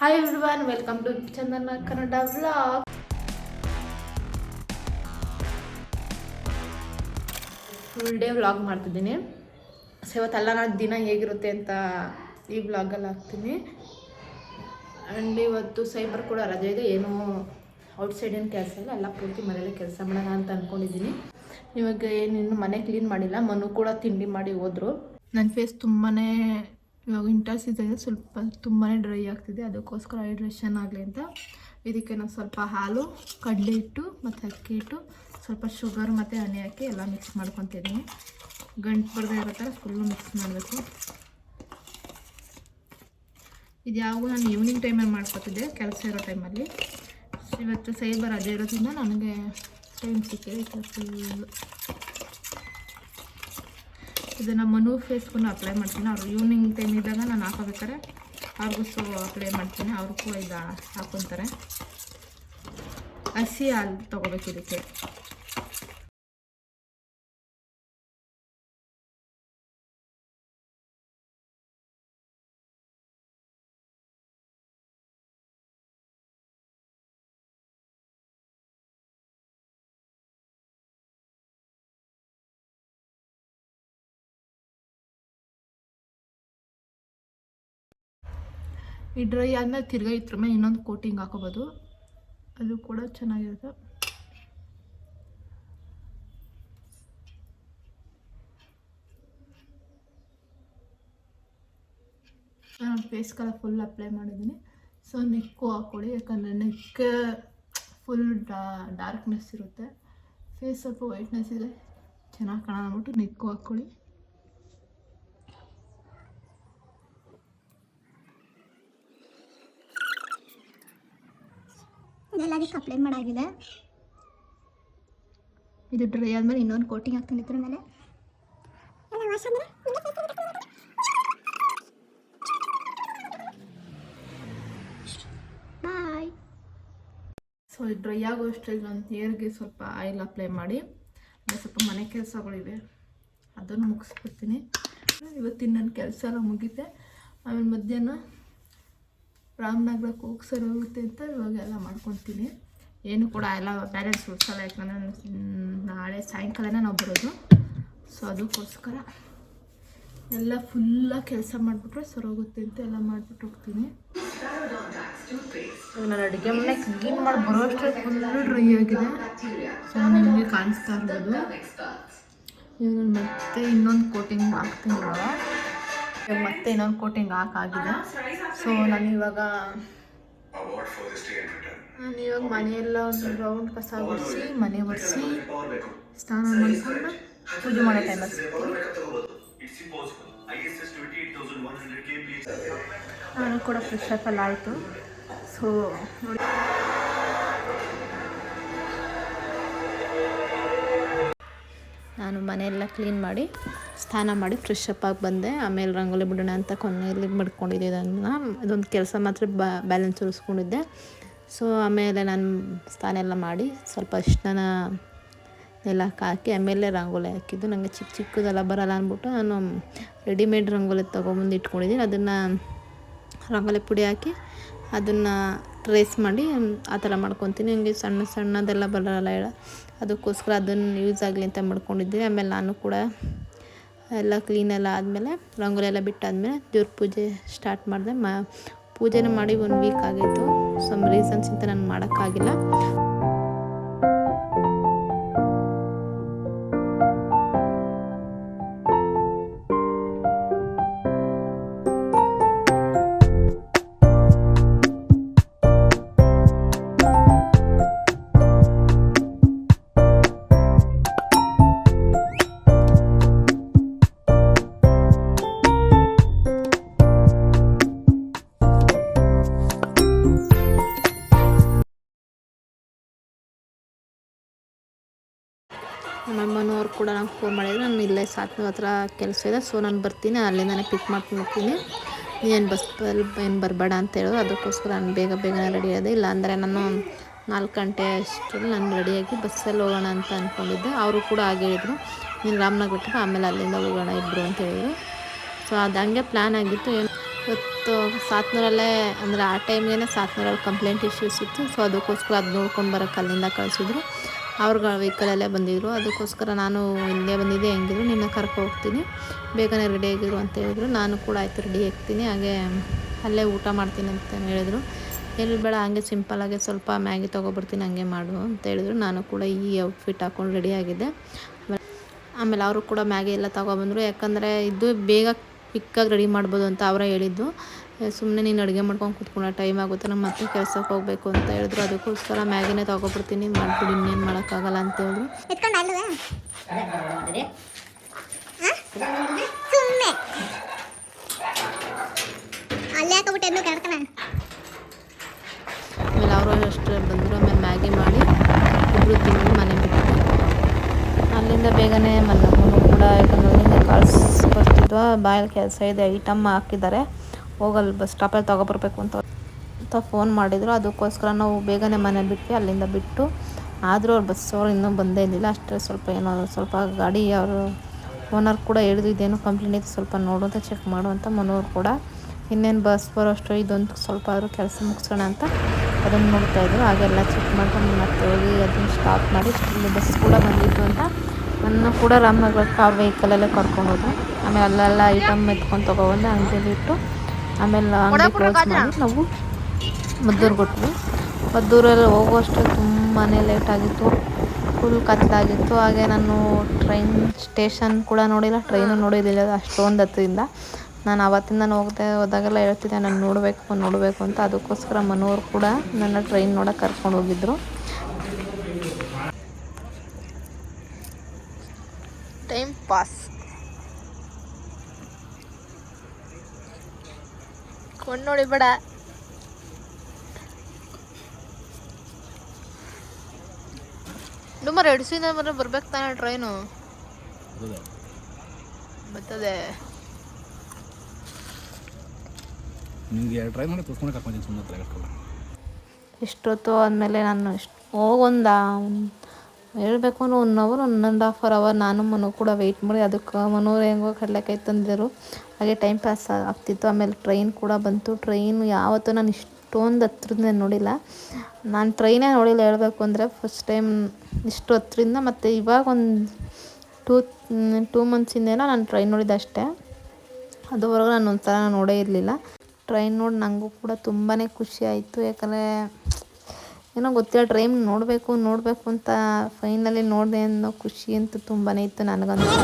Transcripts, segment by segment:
Hi everyone, welcome to Chandana Kannada vlog. Full day vlog ಮಾಡ್ತಿದ್ದೀನಿ. So ಇವತ್ತೆಲ್ಲ ನಾನು ದಿನ ಹೇಗಿರುತ್ತೆ ಅಂತ ಈ ವ್ಲಾಗಲ್ಲಿ ಹಾಕ್ತೀನಿ. ಆ್ಯಂಡ್ ಇವತ್ತು ಸೈಬರ್ ಕೂಡ ರಜೆ ಇದೆ, ಏನೂ ಔಟ್ಸೈಡ್ ಏನು ಕೆಲಸ ಇಲ್ಲ, ಎಲ್ಲ ಪೂರ್ತಿ ಮನೆಯಲ್ಲೇ ಕೆಲಸ ಮಾಡೋಣ ಅಂತ ಅಂದ್ಕೊಂಡಿದ್ದೀನಿ. ಇವಾಗ ಏನಿನ್ನು ಮನೆ ಕ್ಲೀನ್ ಮಾಡಿಲ್ಲ, ಮನು ಕೂಡ ತಿಂಡಿ ಮಾಡಿ ಹೋದರು. ನನ್ನ ಫೇಸ್ ತುಂಬಾ ಇವಾಗ ವಿಂಟರ್ ಸೀಸನ್ ಸ್ವಲ್ಪ ತುಂಬಾ ಡ್ರೈ ಆಗ್ತಿದೆ, ಅದಕ್ಕೋಸ್ಕರ ಹೈಡ್ರೇಷನ್ ಆಗಲಿ ಅಂತ ಇದಕ್ಕೆ ನಾನು ಸ್ವಲ್ಪ ಹಾಲು, ಕಡಲೆ ಹಿಟ್ಟು ಮತ್ತು ಅಕ್ಕಿ ಹಿಟ್ಟು, ಸ್ವಲ್ಪ ಶುಗರ್ ಮತ್ತು ಹನಿ ಹಾಕಿ ಎಲ್ಲ ಮಿಕ್ಸ್ ಮಾಡ್ಕೊತಿದ್ದೀನಿ. ಗಂಟು ಬರದೇ ಇರೋ ಥರ ಫುಲ್ಲು ಮಿಕ್ಸ್ ಮಾಡಬೇಕು. ಇದು ಯಾವಾಗ ನಾನು ಈವ್ನಿಂಗ್ ಟೈಮಲ್ಲಿ ಮಾಡ್ಕೊತಿದ್ದೆ, ಕೆಲಸ ಇರೋ ಟೈಮಲ್ಲಿ. ಇವತ್ತು ಸೈಬರ್ ರಜೆ ಇರೋದ್ರಿಂದ ನನಗೆ ಟೈಮ್ ಸಿಕ್ಕಿದೆ. ಫುಲ್ಲು ಇದನ್ನು ಮನು ಫೇಸ್ಗೂ ಅಪ್ಲೈ ಮಾಡ್ತೀನಿ. ಅವ್ರು ಈವ್ನಿಂಗ್ ಟೈಮ್ ಇದ್ದಾಗ ನಾನು ಹಾಕೋಬೇಕಾರೆ ಅವ್ರಿಗೂ ಸೊ ಅಪ್ಲೈ ಮಾಡ್ತೀನಿ, ಅವ್ರಿಗೂ ಇದು ಹಾಕೊತಾರೆ. ಹಸಿ ಹಾಲು ತೊಗೋಬೇಕು ಇದಕ್ಕೆ. ಈ ಡ್ರೈ ಆದಮೇಲೆ ತಿರ್ಗಾ ಇದ್ರ ಮೇಲೆ ಇನ್ನೊಂದು ಕೋಟಿಂಗ್ ಹಾಕೋಬೋದು, ಅದು ಕೂಡ ಚೆನ್ನಾಗಿರುತ್ತೆ. ನಾನು ಫೇಸ್ಗೆಲ್ಲ ಫುಲ್ ಅಪ್ಲೈ ಮಾಡಿದ್ದೀನಿ. ಸೊ ನೆಕ್ಕು ಹಾಕ್ಕೊಳ್ಳಿ, ಯಾಕಂದರೆ ನೆಕ್ ಫುಲ್ ಡಾರ್ಕ್ನೆಸ್ ಇರುತ್ತೆ, ಫೇಸ್ ಸ್ವಲ್ಪ ವೈಟ್ನೆಸ್ ಇದೆ, ಚೆನ್ನಾಗಿ ಕಾಣೋಣ ಅಂದ್ಬಿಟ್ಟು ನೆಕ್ಕು ಹಾಕ್ಕೊಳ್ಳಿ. ಎಲ್ಲದಕ್ಕೆ ಅಪ್ಲೈ ಮಾಡಾಗಿದೆ. ಇದು ಡ್ರೈ ಆದಮೇಲೆ ಇನ್ನೊಂದು ಕೋಟಿಂಗ್ ಹಾಕ್ತೀನಿ ಇದ್ರ ಮೇಲೆ. ಬಾಯ್. ಸೊ ಇದು ಡ್ರೈ ಆಗೋ ಅಷ್ಟರಲ್ಲಿ ನಾನು ಹೇರ್ಗೆ ಸ್ವಲ್ಪ ಆಯಿಲ್ ಅಪ್ಲೈ ಮಾಡಿ, ಸ್ವಲ್ಪ ಮನೆ ಕೆಲಸಗಳಿವೆ ಅದನ್ನು ಮುಗಿಸ್ಬಿಡ್ತೀನಿ. ಇವತ್ತಿನ ನನ್ನ ಕೆಲಸ ಎಲ್ಲ ಮುಗಿತೆ. ಆಮೇಲೆ ಮಧ್ಯಾಹ್ನ ರಾಮನಗರಕ್ಕೆ ಹೋಗಿ ಸರಿ ಹೋಗುತ್ತೆ ಅಂತ ಇವಾಗೆಲ್ಲ ಮಾಡ್ಕೊತೀನಿ. ಏನು ಕೂಡ ಎಲ್ಲ ಬ್ಯಾಲೆನ್ಸ್ ಉಳಿಸಲ್ಲ, ಯಾಕಂದರೆ ನಾಳೆ ಸಾಯಂಕಾಲನೇ ನಾವು ಬರೋದು. ಸೊ ಅದಕ್ಕೋಸ್ಕರ ಎಲ್ಲ ಫುಲ್ಲಾಗಿ ಕೆಲಸ ಮಾಡಿಬಿಟ್ರೆ ಸರಿ ಹೋಗುತ್ತೆ ಅಂತ ಎಲ್ಲ ಮಾಡಿಬಿಟ್ಟು ಹೋಗ್ತೀನಿ. ನಾನು ಅಡುಗೆ ಮನೆ ಕ್ಲೀನ್ ಮಾಡಿ ಬರೋ ಅಷ್ಟೇ ಫುಲ್ಲು ಡ್ರೈ ಆಗಿದೆ. ಸೊ ನಿಮಗೆ ಕಾಣಿಸ್ತಾ ಇರ್ಬೋದು. ಇವಾಗ ಮತ್ತೆ ಇನ್ನೊಂದು ಕೋಟಿಂಗ್ ಹಾಕ್ತೀನಿ. ಮತ್ತೆ ಇನ್ನೊಂದು ಕೋಟಿಂಗ್ ಹಾಕಾಗಿದೆ. ಸೊ ನಾನಿವಾಗ ಮನೆಯೆಲ್ಲ ಒಂದು ರೌಂಡ್ ಕಸ ಗುಡಿಸಿ, ಮನೆ ಒರೆಸಿ, ಸ್ನಾನ ಮಾಡಿಕೊಂಡು ಪೂಜೆ ಮಾಡೋ ಟೈಮಲ್ಲಿ ಸಿಗ್ತೀನಿ. ನಾನು ಕೂಡ ಫ್ರೆಶ್ ಅಪ್ ಎಲ್ಲ ಆಯಿತು. ಸೊ ನೋಡಿ, ನಾನು ಮನೆಯೆಲ್ಲ ಕ್ಲೀನ್ ಮಾಡಿ ಸ್ನಾನ ಮಾಡಿ ಫ್ರೆಶ್ ಅಪ್ ಆಗಿ ಬಂದೆ. ಆಮೇಲೆ ರಂಗೋಲಿ ಬಿಡೋಣ ಅಂತ ಕೊನೆಯಲ್ಲಿ ಮಡ್ಕೊಂಡಿದ್ದೆ. ಅದೊಂದು ಕೆಲಸ ಮಾತ್ರ ಬ್ಯಾಲೆನ್ಸ್ ಉಳಿಸ್ಕೊಂಡಿದ್ದೆ. ಸೊ ಆಮೇಲೆ ನಾನು ಸ್ನಾನ ಎಲ್ಲ ಮಾಡಿ ಸ್ವಲ್ಪ ಅಷ್ಟನ ಎಲ್ಲ ಹಾಕಿ ಆಮೇಲೆ ರಂಗೋಲಿ ಹಾಕಿದ್ದು. ನನಗೆ ಚಿಕ್ಕದೆಲ್ಲ ಬರೋಲ್ಲ ಅಂದ್ಬಿಟ್ಟು ನಾನು ರೆಡಿಮೇಡ್ ರಂಗೋಲಿ ತೊಗೊಂಬಂದು ಇಟ್ಕೊಂಡಿದ್ದೀನಿ. ಅದನ್ನು ರಂಗೋಲಿ ಪುಡಿ ಹಾಕಿ ಅದನ್ನು ಟ್ರೇಸ್ ಮಾಡಿ ಆ ಥರ ಮಾಡ್ಕೊತೀನಿ. ನನಗೆ ಸಣ್ಣದೆಲ್ಲ ಬರೋಲ್ಲ ಹೇಳ, ಅದಕ್ಕೋಸ್ಕರ ಅದನ್ನು ಯೂಸ್ ಆಗಲಿ ಅಂತ ಮಾಡ್ಕೊಂಡಿದ್ದೀನಿ. ಆಮೇಲೆ ನಾನು ಕೂಡ ಎಲ್ಲ ಕ್ಲೀನೆಲ್ಲ ಆದಮೇಲೆ ರಂಗೋಲಿ ಎಲ್ಲ ಬಿಟ್ಟಾದಮೇಲೆ ದೇವ್ರ ಪೂಜೆ ಸ್ಟಾರ್ಟ್ ಮಾಡಿದೆ. ಪೂಜೆನ ಮಾಡಿ 1 ವೀಕ್ ಆಗಿತ್ತು. ಸಮ್ ರೀಸನ್ಸ್ ಅಂತ ನಾನು ಮಾಡೋಕ್ಕಾಗಿಲ್ಲ. ನಮ್ಮಮ್ಮನವ್ರು ಕೂಡ ನಂಗೆ ಫೋನ್ ಮಾಡಿದ್ರು, ನಾನು ಇಲ್ಲೇ ಸಾತ್ನೂರು ಹತ್ರ ಕೆಲಸ ಇದೆ, ಸೊ ನಾನು ಬರ್ತೀನಿ, ಅಲ್ಲಿಂದನೇ ಪಿಕ್ ಮಾಡ್ತೀನಿ, ಏನು ಬಸ್ಸಲ್ಲಿ ಏನು ಬರಬೇಡ ಅಂತ ಹೇಳೋದು. ಅದಕ್ಕೋಸ್ಕರ ನಾನು ಬೇಗನೆ ರೆಡಿ ಆದೆ. ಇಲ್ಲಾಂದರೆ ನಾನು 4 ಗಂಟೆ ಅಷ್ಟರಲ್ಲಿ ನಾನು ರೆಡಿಯಾಗಿ ಬಸ್ಸಲ್ಲಿ ಹೋಗೋಣ ಅಂತ ಅಂದ್ಕೊಂಡಿದ್ದೆ. ಅವರು ಕೂಡ ಹಾಗೆ ಹೇಳಿದರು, ನೀನು ರಾಮನಗರಕ್ಕೆ ಆಮೇಲೆ ಅಲ್ಲಿಂದ ಹೋಗೋಣ ಇಬ್ಬರು ಅಂತ ಹೇಳಿದರು. ಸೊ ಅದು ಹಂಗೆ ಪ್ಲ್ಯಾನ್ ಆಗಿತ್ತು. ಇವತ್ತು ಸಾತ್ನೂರಲ್ಲೇ ಅಂದರೆ ಆ ಟೈಮ್ಗೆ ಸಾತ್ನೂರಲ್ಲಿ ಕಂಪ್ಲೇಂಟ್ ಇಶ್ಯೂಸ್ ಇತ್ತು. ಸೊ ಅದಕ್ಕೋಸ್ಕರ ಅದು ನೋಡ್ಕೊಂಡು ಬರೋಕ್ಕೆ ಅಲ್ಲಿಂದ ಕಳಿಸಿದ್ರು. ಅವ್ರುಗಳ ವೆಹಿಕಲಲ್ಲೇ ಬಂದಿದ್ದರು. ಅದಕ್ಕೋಸ್ಕರ ನಾನು ಇಲ್ಲೇ ಬಂದಿದ್ದೆ, ಹೆಂಗಿದ್ರು ನಿನ್ನ ಕರ್ಕೊ ಹೋಗ್ತೀನಿ, ಬೇಗನೆ ರೆಡಿ ಆಗಿರು ಅಂತ ಹೇಳಿದ್ರು. ನಾನು ಕೂಡ ಆಯಿತು ರೆಡಿ ಆಗ್ತೀನಿ, ಹಾಗೆ ಅಲ್ಲೇ ಊಟ ಮಾಡ್ತೀನಿ ಅಂತ ಹೇಳಿದ್ರು. ಎಲ್ಲಿ ಬೇಡ, ಹಂಗೆ ಸಿಂಪಲ್ಲಾಗಿ ಸ್ವಲ್ಪ ಮ್ಯಾಗಿ ತೊಗೊಬರ್ತೀನಿ, ಹಂಗೆ ಮಾಡು ಅಂತ ಹೇಳಿದ್ರು. ನಾನು ಕೂಡ ಈ ಔಟ್ಫಿಟ್ ಹಾಕ್ಕೊಂಡು ರೆಡಿ ಆಗಿದ್ದೆ. ಆಮೇಲೆ ಅವರು ಕೂಡ ಮ್ಯಾಗಿ ಎಲ್ಲ ತೊಗೊಬಂದರು. ಯಾಕಂದರೆ ಇದು ಬೇಗ ಕ್ವಿಕ್ಕಾಗಿ ರೆಡಿ ಮಾಡ್ಬೋದು ಅಂತ ಅವರೇ ಹೇಳಿದ್ದು. ಸುಮ್ಮನೆ ನೀನು ಅಡುಗೆ ಮಾಡ್ಕೊಂಡು ಕೂತ್ಕೊಂಡ ಟೈಮ್ ಆಗುತ್ತೆ, ನಮ್ಮ ಮತ್ತೆ ಕೆಲಸಕ್ಕೆ ಹೋಗಬೇಕು ಅಂತ ಹೇಳಿದ್ರು. ಅದಕ್ಕೋಸ್ಕರ ಮ್ಯಾಗಿನೇ ತೊಗೊಬಿಡ್ತೀನಿ, ಮಾಡಿಬಿಡಿ, ಇನ್ನೇನು ಮಾಡೋಕ್ಕಾಗಲ್ಲ ಅಂತ ಹೇಳಿದ್ರು. ಆಮೇಲೆ ಅವರು ಅಷ್ಟೇ ಬಂದರು. ಆಮೇಲೆ ಮ್ಯಾಗಿ ಮಾಡಿ ಇಬ್ಬರು ತಿಂದು ಮನೆ ಬಿಟ್ಟು ಅಲ್ಲಿಂದ ಬೇಗನೆ ಮನೆಗೂ ಕೂಡ, ಯಾಕಂದ್ರೆ ಅಲ್ಲಿಂದ ಕಾಲ್ಸ್ ಬರ್ತಿದ್ವ, ಬಾಯಲ್ಲಿ ಕೆಲಸ ಇದೆ, ಐಟಮ್ ಹಾಕಿದ್ದಾರೆ, ಹೋಗಲ್ಲಿ ಬಸ್ ಸ್ಟಾಪಲ್ಲಿ ತೊಗೊಬರ್ಬೇಕು ಅಂತ ಫೋನ್ ಮಾಡಿದರು. ಅದಕ್ಕೋಸ್ಕರ ನಾವು ಬೇಗನೆ ಮನೆ ಬಿಟ್ವಿ. ಅಲ್ಲಿಂದ ಬಿಟ್ಟು ಆದರೂ ಅವ್ರು ಬಸ್ಸವ್ರು ಇನ್ನೂ ಬಂದೇ ಇರಲಿಲ್ಲ. ಅಷ್ಟೇ ಸ್ವಲ್ಪ ಗಾಡಿ ಅವರು ಓನರ್ ಕೂಡ ಹೇಳಿದ್ರು, ಇದೇನು ಕಂಪ್ಲೇಂಟ್ ಇದೆ, ಸ್ವಲ್ಪ ನೋಡು ಅಂತ, ಚೆಕ್ ಮಾಡು ಅಂತ. ಮನೋರು ಕೂಡ ಇನ್ನೇನು ಬಸ್ ಬರೋಷ್ಟು ಇದೊಂದು ಸ್ವಲ್ಪ ಆದರೂ ಕೆಲಸ ಮುಗಿಸೋಣ ಅಂತ ಅದನ್ನು ನೋಡ್ತಾಯಿದ್ರು. ಹಾಗೆಲ್ಲ ಚೆಕ್ ಮಾಡ್ಕೊಂಡು ಮತ್ತೆ ಹೋಗಿ ಅದನ್ನು ಸ್ಟಾಪ್ ಮಾಡಿ ಇಲ್ಲಿ ಬಸ್ ಕೂಡ ಬಂದಿತ್ತು ಅಂತ ನನ್ನ ಕೂಡ ರಾಮನಗರಕ್ಕೆ ಅವ್ರ ವೆಹಿಕಲಲ್ಲೇ ಕರ್ಕೊಂಡು ಹೋದ್ರು. ಆಮೇಲೆ ಅಲ್ಲೆಲ್ಲ ಐಟಮ್ ಎತ್ಕೊಂಡು ತೊಗೊಬಂದು ಅಂಗಡಿಯಲ್ಲಿ ಇಟ್ಟು ಆಮೇಲೆ ಅಂಗಡಿ ಕ್ಲೋಸ್ ಮಾಡಿ ನಾವು ಮದ್ದೂರು ಕೊಟ್ವಿ. ಮದ್ದೂರಲ್ಲಿ ಹೋಗುವಷ್ಟು ತುಂಬಾ ಲೇಟಾಗಿತ್ತು, ಫುಲ್ ಕತ್ತಲಾಗಿತ್ತು. ಹಾಗೆ ನಾನು ಟ್ರೈನ್ ಸ್ಟೇಷನ್ ಕೂಡ ನೋಡಿಲ್ಲ, ಟ್ರೈನು ನೋಡಿರಲಿಲ್ಲ ಅಷ್ಟೊಂದು ಹತ್ತಿರಿಂದ. ನಾನು ಆವತ್ತಿಂದ ಹೋದಾಗೆಲ್ಲ ಹೇಳ್ತಿದ್ದೆ ನಾನು ನೋಡಬೇಕು ಅಂತ. ಅದಕ್ಕೋಸ್ಕರ ಮನೋರು ಕೂಡ ನನ್ನ ಟ್ರೈನ್ ನೋಡೋಕೆ ಕರ್ಕೊಂಡು ಹೋಗಿದ್ರು. ಟೈಮ್ ಪಾಸ್ ಕೊಂಡು ನೋಡಿ ಬೇಡ. ಡುಮ್ಮರ್ ಎಡ್ಸಿಂದ ಬರ್ಬೇಕು ತಾನೆ ಟ್ರೈನು ಬರ್ತದೆ. ಇಷ್ಟೊತ್ತು ಆದಮೇಲೆ ನಾನು ಹೋಗೊಂದು ಹೇಳ್ಬೇಕು ಅಂದ್ರೆ 1 hour 1.5 hour ನಾನು ಮನು ಕೂಡ ವೆಯ್ಟ್ ಮಾಡಿ, ಅದಕ್ಕೆ ಮನೋರು ಹೆಂಗೋ ಕಡಲೆಕಾಯಿ ತಂದಿದ್ದರು, ಹಾಗೆ ಟೈಮ್ ಪಾಸ್ ಆಗ್ತಿತ್ತು. ಆಮೇಲೆ ಟ್ರೈನ್ ಕೂಡ ಬಂತು. ಟ್ರೈನ್ ಯಾವತ್ತೂ ನಾನು ಇಷ್ಟೊಂದು ಹತ್ರದಿಂದ ನೋಡಿಲ್ಲ. ನಾನು ಟ್ರೈನೇ ನೋಡಿಲ್ಲ ಹೇಳಬೇಕು ಅಂದರೆ, ಫಸ್ಟ್ ಟೈಮ್ ಇಷ್ಟು ಹತ್ರದಿಂದ. ಮತ್ತು ಇವಾಗ ಒಂದು 2 monthಸಿಂದೇನೋ ನಾನು ಟ್ರೈನ್ ನೋಡಿದ್ದೆ ಅಷ್ಟೇ. ಅದುವರೆಗೂ ನಾನು ಒಂಥರ ನೋಡೇ ಇರಲಿಲ್ಲ. ಟ್ರೈನ್ ನೋಡಿ ನನಗೂ ಕೂಡ ತುಂಬಾ ಖುಷಿ ಆಯಿತು. ಯಾಕಂದರೆ ಏನೋ ಗೊತ್ತಿಲ್ಲ, ಟ್ರೈನ್ ನೋಡಬೇಕು ಅಂತ ಫೈನಲಿ ನೋಡಿದೆ ಅನ್ನೋ ಖುಷಿ ಅಂತೂ ತುಂಬಾ ಇತ್ತು ನನಗಂತೂ.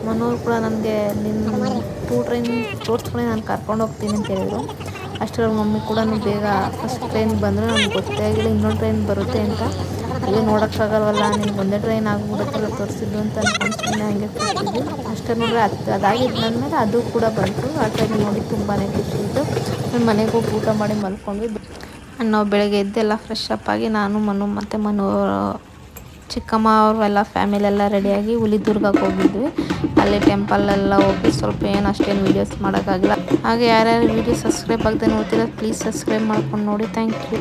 ಮನೋರು ಕೂಡ ನನಗೆ ನಿನ್ನ 2 ಟ್ರೈನ್ ತೋರಿಸ್ಕೊಂಡು ನಾನು ಕರ್ಕೊಂಡು ಹೋಗ್ತೀನಿ ಅಂತ ಹೇಳಿದರು. ಅಷ್ಟರಲ್ಲಿ ಮಮ್ಮಿ ಕೂಡ ಬೇಗ ಫಸ್ಟ್ ಟ್ರೈನ್ಗೆ ಬಂದರು. ನನಗೆ ಗೊತ್ತೇ ಆಗಿಲ್ಲ ಇನ್ನೊಂದು ಟ್ರೈನ್ ಬರುತ್ತೆ ಅಂತ. ಇಲ್ಲಿ ನೋಡೋಕ್ಕಾಗಲ್ವಲ್ಲ, ನಿನ್ಗೆ ಒಂದೇ ಟ್ರೈನ್ ಆಗಿಬಿಡುತ್ತಲ್ಲ ತೋರಿಸಿದ್ದು ಅಂತ ಅಂದ್ಕೊಂಡು ಹಂಗೆ ಕೂತಿದ್ವಿ. ಅಷ್ಟೇ ನೋಡ್ರೆ ಅದಾಗಿದ್ದಂದಮೇಲೆ ಅದು ಕೂಡ ಬಂತು. ಆ ಟ್ರೈನ್ ನೋಡಿ ತುಂಬಾ ಖುಷಿ ಇತ್ತು. ಮನೆಗೆ ಹೋಗಿ ಊಟ ಮಾಡಿ ಮಲ್ಕೊಂಡ್ವಿ. ನಾವು ಬೆಳಗ್ಗೆ ಎದ್ದೆಲ್ಲ ಫ್ರೆಶ್ ಅಪ್ ಆಗಿ ನಾನು ಮನು ಚಿಕ್ಕಮ್ಮ ಅವರು ಎಲ್ಲ ಫ್ಯಾಮಿಲಿ ಎಲ್ಲ ರೆಡಿಯಾಗಿ ಹುಲಿದುರ್ಗಕ್ಕೆ ಹೋಗಿದ್ವಿ. ಅಲ್ಲಿ ಟೆಂಪಲ್ಲೆಲ್ಲ ಹೋಗಿ ಸ್ವಲ್ಪ ಅಷ್ಟೇನು ವೀಡಿಯೋಸ್ ಮಾಡೋಕ್ಕಾಗಿಲ್ಲ. ಹಾಗೆ ಯಾರ್ಯಾರು ವೀಡಿಯೋ ಸಬ್ಸ್ಕ್ರೈಬ್ ಆಗದೆ ನೋಡ್ತೀರಾ ಪ್ಲೀಸ್ ಸಬ್ಸ್ಕ್ರೈಬ್ ಮಾಡ್ಕೊಂಡು ನೋಡಿ. Thank you.